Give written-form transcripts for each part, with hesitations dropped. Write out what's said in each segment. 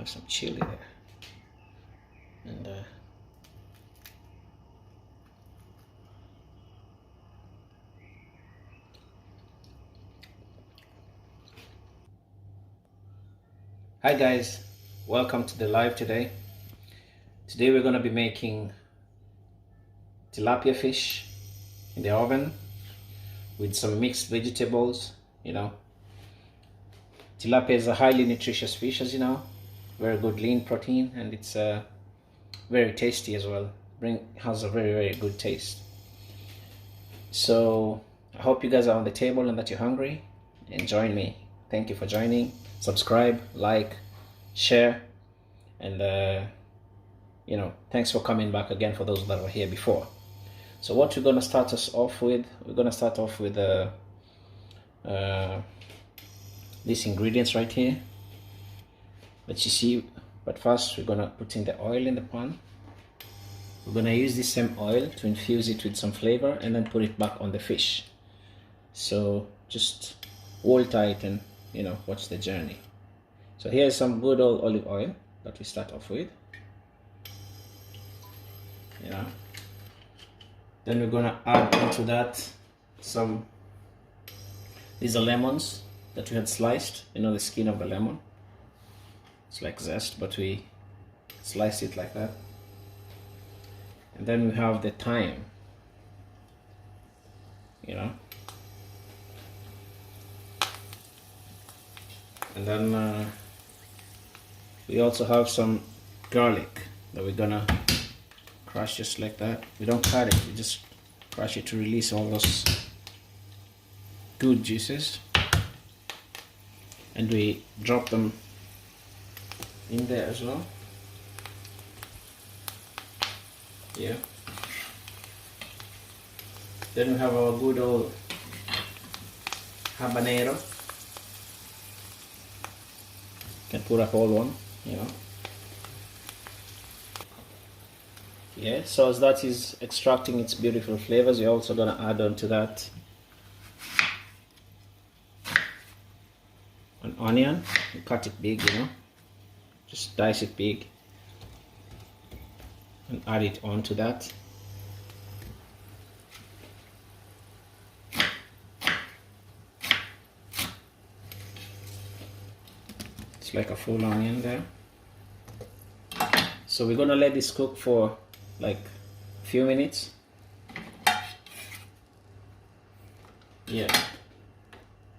Have some chili there. And hi guys, welcome to the live today. Today we're going to be making tilapia fish in the oven with some mixed vegetables. You know, tilapia is a highly nutritious fish, as you know, very good lean protein, and it's very tasty as well. Has a very good taste. So I hope you guys are on the table and that you're hungry and join me. Thank you for joining. Subscribe, like, share, and you know, thanks for coming back again for those that were here before. So what we're going to start us off with, these ingredients right here that you see. But first we're going to put in the oil in the pan. We're going to use this same oil to infuse it with some flavor and then put it back on the fish. So just hold tight and, you know, watch the journey. So here's some good old olive oil that we start off with. You know, then we're gonna add into that these are lemons that we had sliced. You know, the skin of the lemon. It's like zest, but we slice it like that. And then we have the thyme. You know, and then we also have some garlic that we're gonna crush just like that. We don't cut it, we just crush it to release all those good juices, and we drop them in there as well. Yeah. Then we have our good old habanero. Can put a whole one, you know. Yeah, so as that is extracting its beautiful flavors, we're also gonna add on to that an onion. You cut it big, you know, just dice it big and add it on to that. It's like a full onion there. So we're gonna let this cook for like a few minutes. Yeah,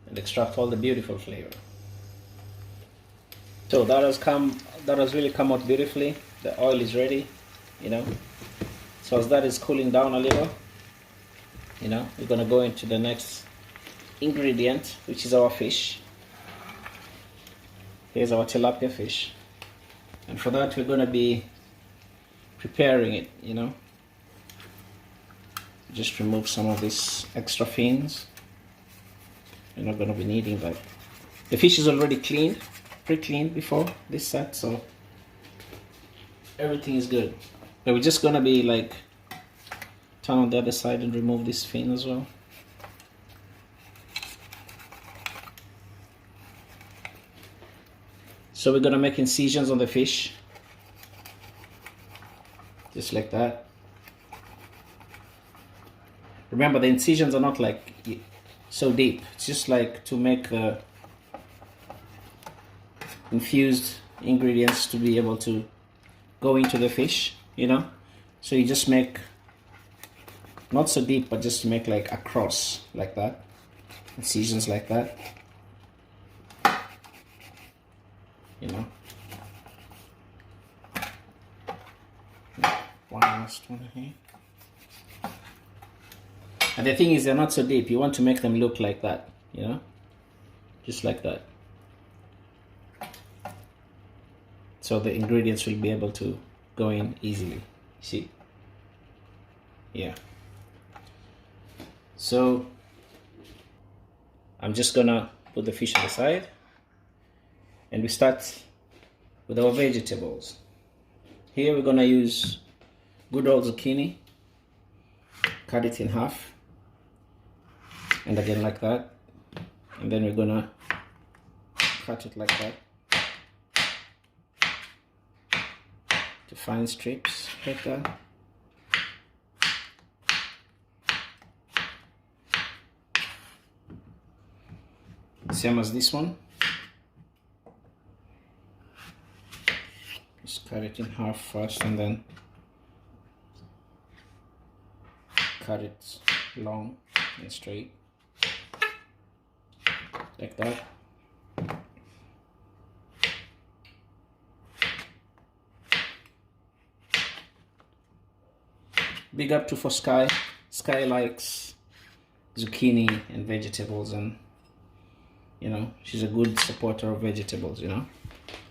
and extract all the beautiful flavor. So that has really come out beautifully. The oil is ready, you know. So as that is cooling down a little, you know, we're gonna go into the next ingredient, which is our fish. Here's our tilapia fish, and for that we're gonna be preparing it, you know. Just remove some of these extra fins. You're not gonna be needing that. The fish is already cleaned, pre-cleaned before this set, so everything is good. But we're just gonna be like turn on the other side and remove this fin as well. So we're gonna make incisions on the fish, just like that. Remember, the incisions are not like so deep. It's just like to make the infused ingredients to be able to go into the fish, you know. So you just make not so deep, but just make like across like that, incisions like that, you know. One last one here. And the thing is, they're not so deep. You want to make them look like that, you know, just like that. So the ingredients will be able to go in easily. See? Yeah. So I'm just gonna put the fish on the side, and we start with our vegetables. Here we're gonna use good old zucchini. Cut it in half, and again like that, and then we're gonna cut it like that, to fine strips like that. Same as this one. Just cut it in half first and then cut it long and straight like that. Big up to for Sky. Sky likes zucchini and vegetables, and you know, she's a good supporter of vegetables, you know.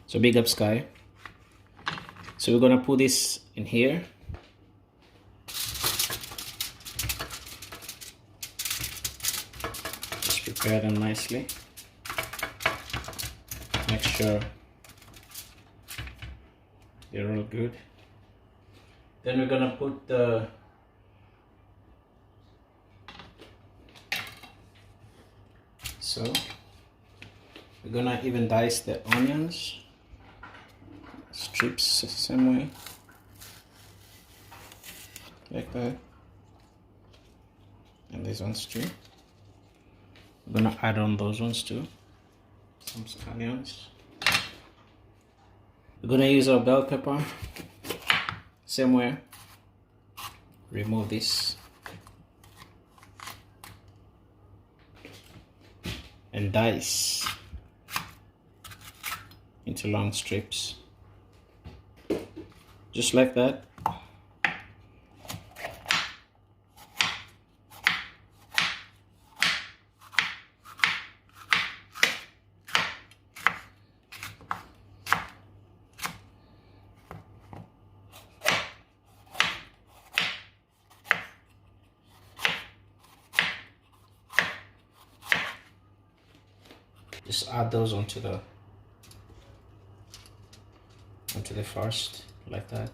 So big up Sky. So we're gonna put this in here. Just prepare them nicely. Make sure they're all good. Then we're gonna put the we're gonna even dice the onions, strips same way, like that, and these ones too. We're gonna add on those ones too, some scallions. We're gonna use our bell pepper, same way. Remove this and dice into long strips, just like that. Just add those onto the first, like that.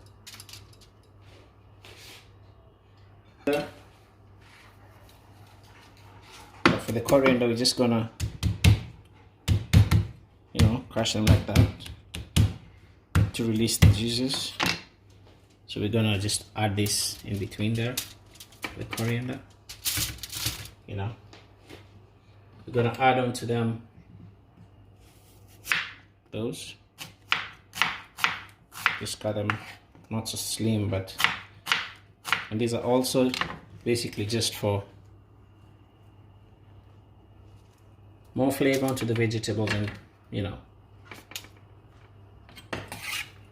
But for the coriander, we're just gonna, you know, crush them like that to release the juices. So we're gonna just add this in between there, the coriander. You know, we're gonna add on to them those. Just cut them not so slim, but, and these are also basically just for more flavor onto the vegetables, and you know,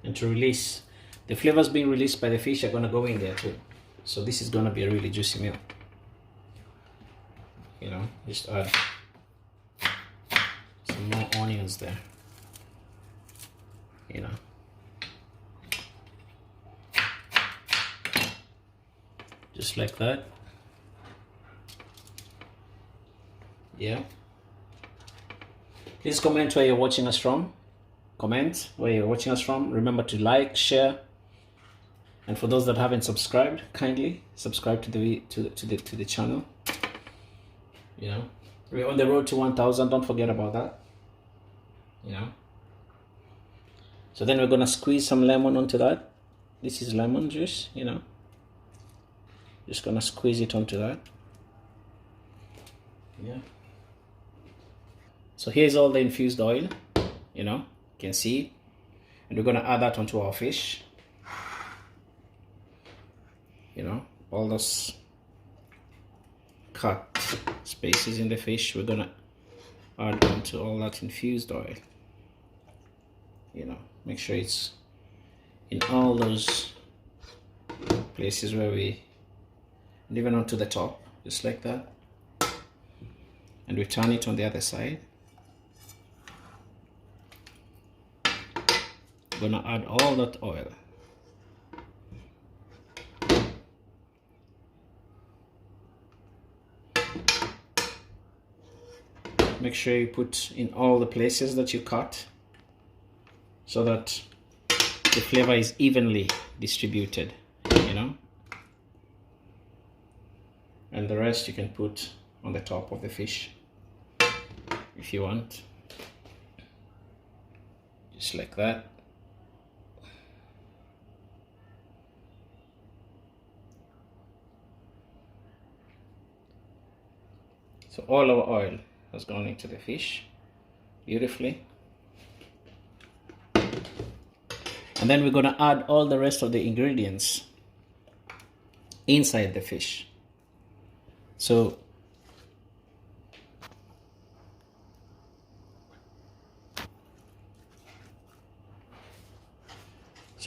and to release the flavors being released by the fish are gonna go in there too. So this is gonna be a really juicy meal. You know, just add some more onions there. You know, just like that. Yeah. Please comment where you're watching us from. Comment where you're watching us from. Remember to like, share, and for those that haven't subscribed, kindly subscribe to the channel. You know, we're on the road to 1,000. Don't forget about that. You know. So then we're gonna squeeze some lemon onto that. This is lemon juice, you know. Just gonna squeeze it onto that. Yeah. So here's all the infused oil, you know, you can see. And we're gonna add that onto our fish. You know, all those cut spaces in the fish, we're gonna add onto all that infused oil. You know, make sure it's in all those places where we, and even onto the top, just like that. And we turn it on the other side. We're gonna add all that oil. Make sure you put in all the places that you cut, so that the flavor is evenly distributed, you know. And the rest you can put on the top of the fish if you want, just like that. So all our oil has gone into the fish beautifully. And then we're going to add all the rest of the ingredients inside the fish. So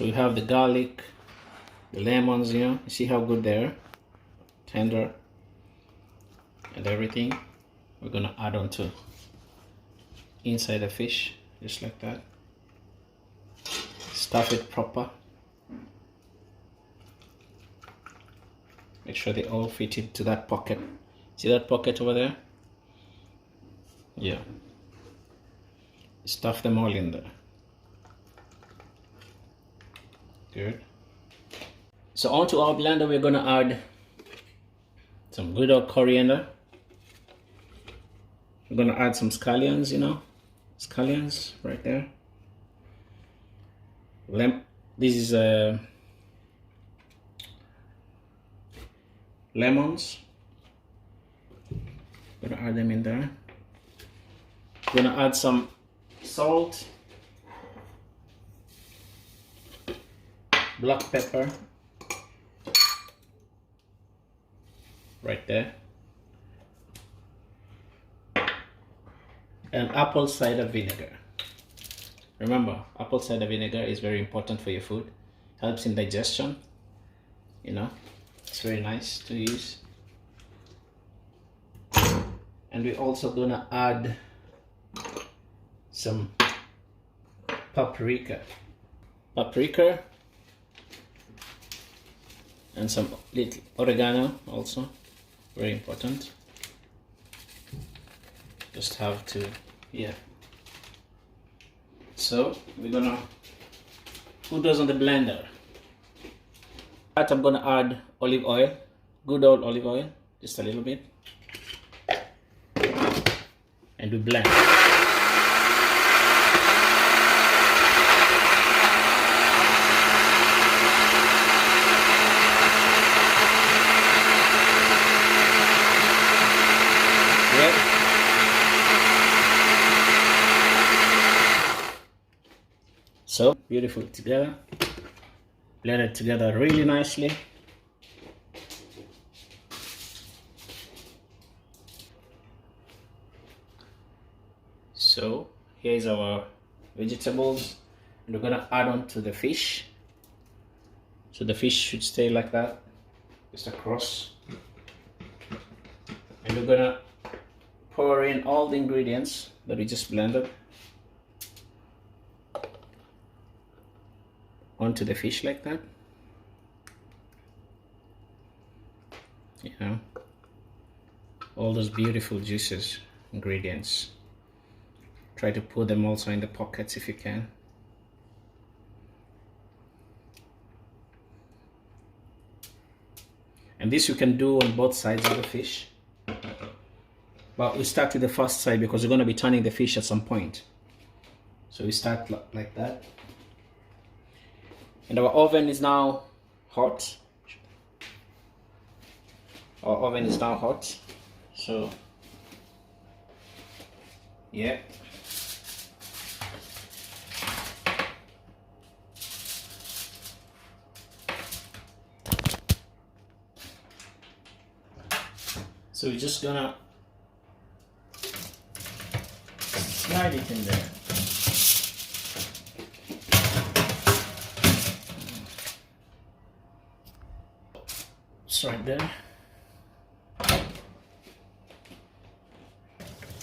we have the garlic, the lemons, you see how good they're tender, and everything we're gonna add on to inside the fish, just like that. Stuff it proper. Make sure they all fit into that pocket. See that pocket over there? Yeah. Stuff them all in there. Good. So onto our blender, we're gonna add some good old coriander. We're gonna add some scallions, scallions right there. This is lemons. Gonna add them in there. Gonna add some salt, black pepper right there, and apple cider vinegar. Remember, apple cider vinegar is very important for your food. Helps in digestion, it's very nice to use. And we're also gonna add some paprika and some little oregano, also very important. Just have to, so we're gonna put those on the blender. I'm gonna add olive oil, good old olive oil, just a little bit, and we blend. So beautiful together, blended together really nicely. So here's our vegetables, and we're gonna add on to the fish. So the fish should stay like that, just across. And we're gonna pour in all the ingredients that we just blended onto the fish like that. All those beautiful juices, ingredients. Try to put them also in the pockets if you can. And this you can do on both sides of the fish. But we start with the first side because we're going to be turning the fish at some point. So we start like that. And our oven is now hot. So, yeah. So we're just gonna slide it in there. It's right there.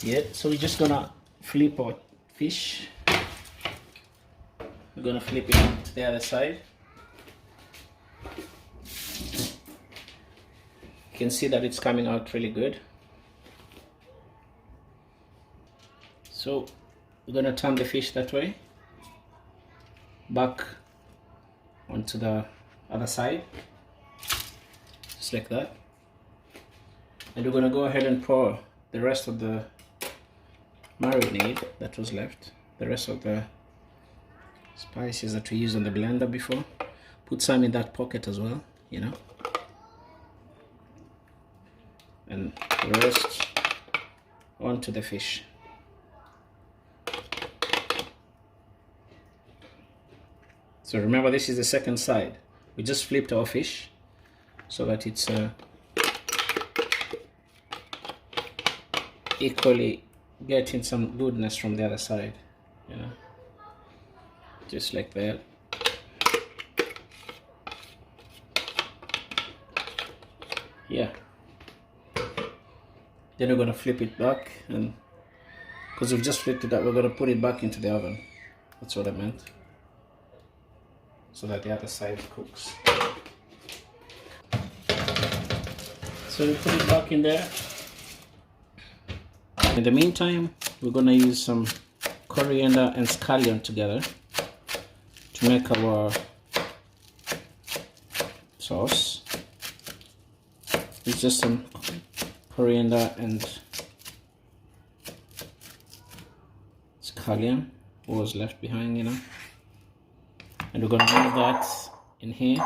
Yeah, so we're just gonna flip our fish. We're gonna flip it to the other side. You can see that it's coming out really good. So we're gonna turn the fish that way, back onto the other side, just like that. And we're gonna go ahead and pour the rest of the marinade that was left, the rest of the spices that we used on the blender before. Put some in that pocket as well, and the rest onto the fish. So remember, this is the second side. We just flipped our fish so that it's equally getting some goodness from the other side, you know, just like that. Yeah. Then we're going to flip it back, and because we've just flipped it up, we're going to put it back into the oven. That's what I meant, so that the other side cooks. So we put it back in there. In the meantime, we're going to use some coriander and scallion together to make our sauce. It's just some coriander and scallion, what was left behind, you know. And we're going to move that in here.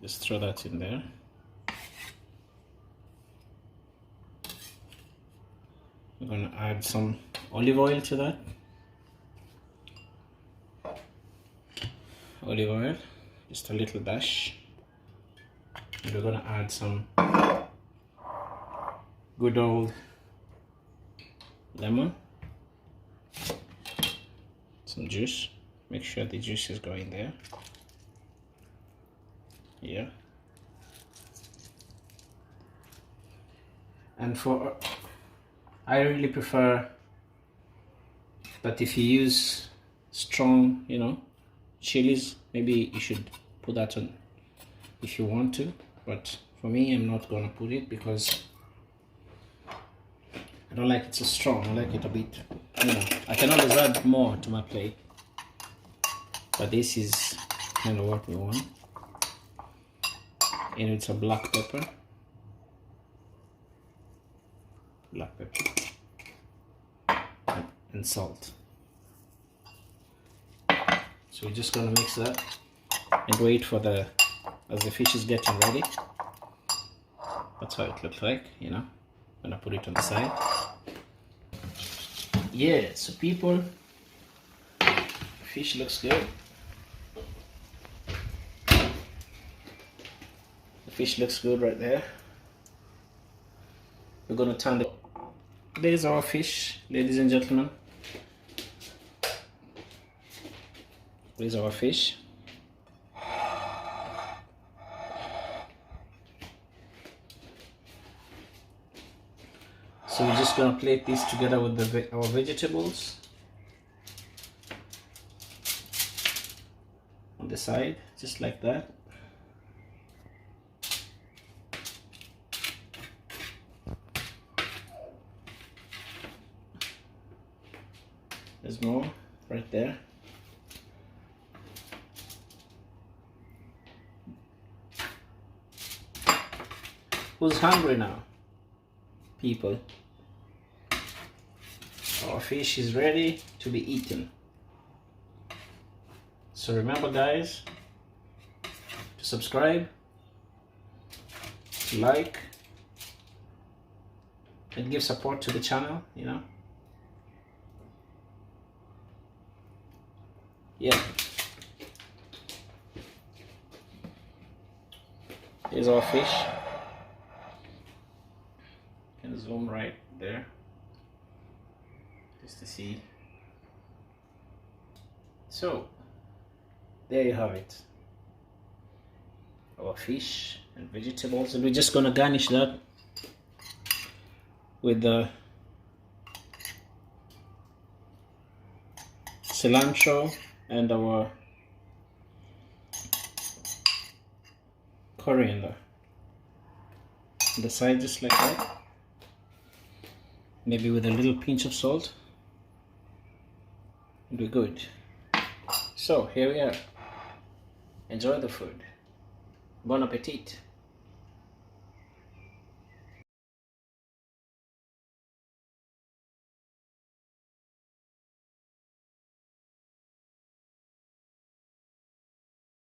Just throw that in there. We're going to add some olive oil to that. Olive oil, just a little dash. And we're going to add some good old lemon, some juice. Make sure the juice is going there. Yeah. And I really prefer that if you use strong, you know, chilies, maybe you should put that on if you want to, but for me, I'm not gonna put it because I don't like it so strong. I like it a bit, you know, I can always add more to my plate, but this is kind of what we want. And it's a black pepper. And salt. So we're just gonna mix that and wait for as the fish is getting ready. That's how it looks like, you know. I'm gonna put it on the side. Yeah, so people, fish looks good. The fish looks good right there. We're gonna turn it. There's our fish, ladies and gentlemen. There's our fish. So we're just gonna plate this together with our vegetables on the side, just like that. There's more right there. Who's hungry now, people? Our fish is ready to be eaten. So remember, guys, to subscribe, to like, and give support to the channel, you know. Yeah. Here's our fish. Can zoom right there just to see. So there you have it, our fish and vegetables, and we're just gonna garnish that with the cilantro and our coriander on the side, just like that. Maybe with a little pinch of salt. It'll be good. So here we are. Enjoy the food. Bon appetit.